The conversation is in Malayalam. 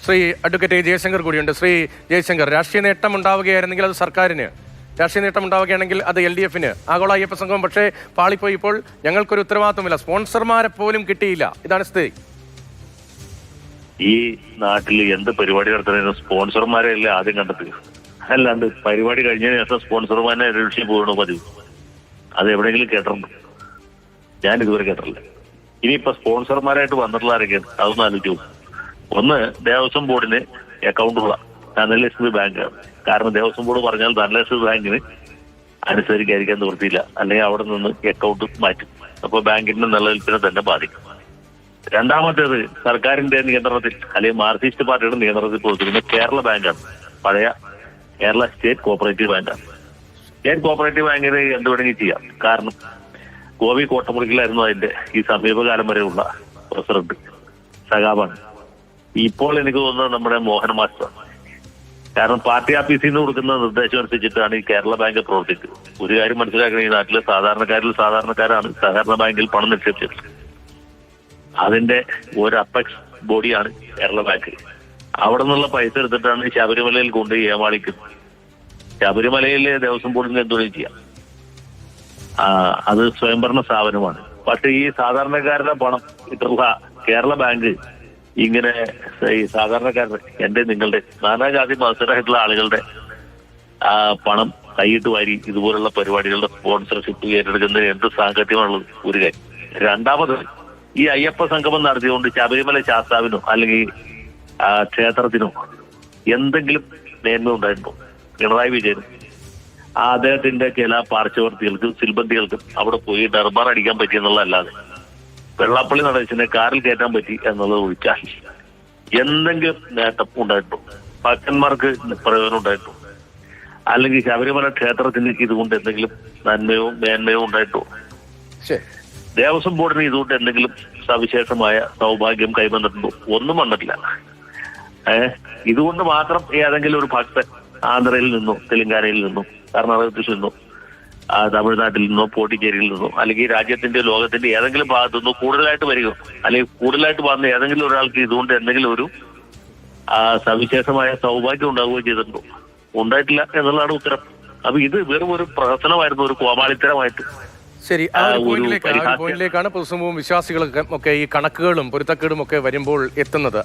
ശ്രീ അഡ്വക്കേറ്റ് ജയശങ്കർ കൂടിയുണ്ട്. ശ്രീ ജയശങ്കർ, രാഷ്ട്രീയ നേട്ടം ഉണ്ടാവുകയായിരുന്നെങ്കിൽ അത് സർക്കാരിന്, രാഷ്ട്രീയ നേട്ടം ഉണ്ടാവുകയാണെങ്കിൽ അത് LDF-ന്, ആഗോള അയ്യപ്പ സംഘം പക്ഷേ പാളിപ്പോയി. ഇപ്പോൾ ഞങ്ങൾക്കൊരു ഉത്തരവാദിത്വമില്ല, സ്പോൺസർമാരെ പോലും കിട്ടിയില്ല, ഇതാണ് സ്ഥിതി. ഈ നാട്ടിൽ എന്ത് പരിപാടി നടത്തുന്നതിന് സ്പോൺസർമാരെ അല്ലേ ആദ്യം കണ്ടെത്തുക, അല്ലാണ്ട് പരിപാടി കഴിഞ്ഞതിന് ശേഷം സ്പോൺസർമാരെ രക്ഷിച്ച് പോകണോ പതിവ്? അത് എവിടെയെങ്കിലും കേട്ടിട്ടുണ്ടോ? ഞാൻ ഇതുവരെ കേട്ടിട്ടില്ല. ഇനിയിപ്പോ സ്പോൺസർമാരായിട്ട് വന്നിട്ടുള്ള ആരൊക്കെയാണ് അതൊന്നും ആലോചിച്ചു. ഒന്ന്, ദേവസ്വം ബോർഡിന് അക്കൗണ്ടുള്ള ധനലക്ഷ്മി ബാങ്കാണ്. കാരണം ദേവസ്വം ബോർഡ് പറഞ്ഞാൽ ധനലക്ഷ്മി ബാങ്കിന് അനുസരിക്കാതിരിക്കാൻ നിവൃത്തിയില്ല, അല്ലെങ്കിൽ അവിടെ നിന്ന് അക്കൗണ്ട് മാറ്റും. അപ്പൊ ബാങ്കിന്റെ നിലനിൽപ്പിനെ തന്നെ ബാധിക്കും. രണ്ടാമത്തേത്, സർക്കാരിന്റെ നിയന്ത്രണത്തിൽ അല്ലെങ്കിൽ മാർക്സിസ്റ്റ് പാർട്ടിയുടെ നിയന്ത്രണത്തിൽ പ്രവർത്തിക്കുന്ന കേരള ബാങ്കാണ്. പഴയ കേരള സ്റ്റേറ്റ് കോപ്പറേറ്റീവ് ബാങ്കാണ്. സ്റ്റേറ്റ് കോപ്പറേറ്റീവ് ബാങ്കിന് എന്ത് വേണമെങ്കിൽ ചെയ്യാം. കാരണം ഗോപി കോട്ടമുറിക്കലായിരുന്നു അതിന്റെ ഈ സമീപകാലം വരെയുള്ള പ്രസിഡന്റ്, സഖാവാണ്. ഇപ്പോൾ എനിക്ക് തോന്നുന്നത് നമ്മുടെ മോഹൻ മാസ്റ്റർ. കാരണം പാർട്ടി ഓഫീസിൽ നിന്ന് കൊടുക്കുന്ന നിർദ്ദേശം അനുസരിച്ചിട്ടാണ് ഈ കേരള ബാങ്ക് പ്രവർത്തിക്കുന്നത്. ഒരു കാര്യം മനസ്സിലാക്കണം, ഈ നാട്ടിലെ സാധാരണക്കാരാണ് സഹകരണ ബാങ്കിൽ പണം നിക്ഷേപിച്ചത്. അതിന്റെ ഒരു അപ്പെക്സ് ബോഡിയാണ് കേരള ബാങ്ക്. അവിടെ നിന്നുള്ള പൈസ എടുത്തിട്ടാണ് ശബരിമലയിൽ കൊണ്ട് ഏമാളിക്കുന്നത്. ശബരിമലയിലെ ദേവസ്വം ബോർഡിന് എന്തുവേണ്ടി ചെയ്യാം, അത് സ്വയംഭരണ സ്ഥാപനമാണ്. പക്ഷെ ഈ സാധാരണക്കാരുടെ പണം ഇട്ടുള്ള കേരള ബാങ്ക് ഇങ്ങനെ ഈ സാധാരണക്കാരുടെ, എന്റെ നിങ്ങളുടെ നാനാജാതി മത്സരമായിട്ടുള്ള ആളുകളുടെ പണം കൈയിട്ട് വാരി ഇതുപോലുള്ള പരിപാടികളുടെ സ്പോൺസർഷിപ്പ് ഏറ്റെടുക്കുന്നതിന് എന്ത് സാങ്കത്യമാണുള്ളത് ഒരു കാര്യം. രണ്ടാമത്, ഈ അയ്യപ്പ സംഗമം നടത്തിയതുകൊണ്ട് ശബരിമല ശാസ്താവിനോ അല്ലെങ്കിൽ ക്ഷേത്രത്തിനോ എന്തെങ്കിലും മേന്മ ഉണ്ടായിട്ടുണ്ടോ? പിണറായി വിജയനും അദ്ദേഹത്തിന്റെ ചില പാർശ്വവർത്തികൾക്കും സിൽബന്ധികൾക്കും അവിടെ പോയി ദർബാർ അടിക്കാൻ പറ്റി എന്നുള്ളതല്ലാതെ വെള്ളാപ്പള്ളി നടേശനെ കാറിൽ കയറ്റാൻ പറ്റി എന്നുള്ളത് ഒഴിച്ചാൽ എന്തെങ്കിലും നേട്ടം ഉണ്ടായിട്ടുണ്ടോ? ഭക്തന്മാർക്ക് പ്രയോജനം ഉണ്ടായിട്ടുണ്ടോ? അല്ലെങ്കിൽ ശബരിമല ക്ഷേത്രത്തിന് ഇതുകൊണ്ട് എന്തെങ്കിലും നന്മയോ മേന്മയോ ഉണ്ടായിട്ടോ? ദേവസ്വം ബോർഡിന് ഇതുകൊണ്ട് എന്തെങ്കിലും സവിശേഷമായ സൗഭാഗ്യം കൈവന്നിട്ടുണ്ടോ? ഒന്നും വന്നിട്ടില്ല. ഇതുകൊണ്ട് മാത്രം ഏതെങ്കിലും ഒരു ഭക്തൻ ആന്ധ്രയിൽ നിന്നോ തെലങ്കാനയിൽ നിന്നോ കർണാടകത്തിൽ നിന്നോ തമിഴ്നാട്ടിൽ നിന്നോ പോണ്ടിച്ചേരിയിൽ നിന്നോ അല്ലെങ്കിൽ രാജ്യത്തിന്റെ ലോകത്തിന്റെ ഏതെങ്കിലും ഭാഗത്തു നിന്നോ കൂടുതലായിട്ട് വരികയോ അല്ലെങ്കിൽ കൂടുതലായിട്ട് വന്ന ഏതെങ്കിലും ഒരാൾക്ക് ഇതുകൊണ്ട് എന്തെങ്കിലും ഒരു സവിശേഷമായ സൗഭാഗ്യം ഉണ്ടാവുകയോ ചെയ്തിട്ടുണ്ടോ? ഉണ്ടായിട്ടില്ല എന്നുള്ളതാണ് ഉത്തരം. അപ്പൊ ഇത് വെറും ഒരു പ്രഹസനമായിരുന്നു, ഒരു കോമാളിത്തരമായിട്ട്. ശരി, ആ ഒരു പോയിന്റിലേക്കാണ് പൊതുസമൂഹവും വിശ്വാസികളും ഒക്കെ ഈ കണക്കുകളും പൊരുത്തക്കേടും ഒക്കെ വരുമ്പോൾ എത്തുന്നത്.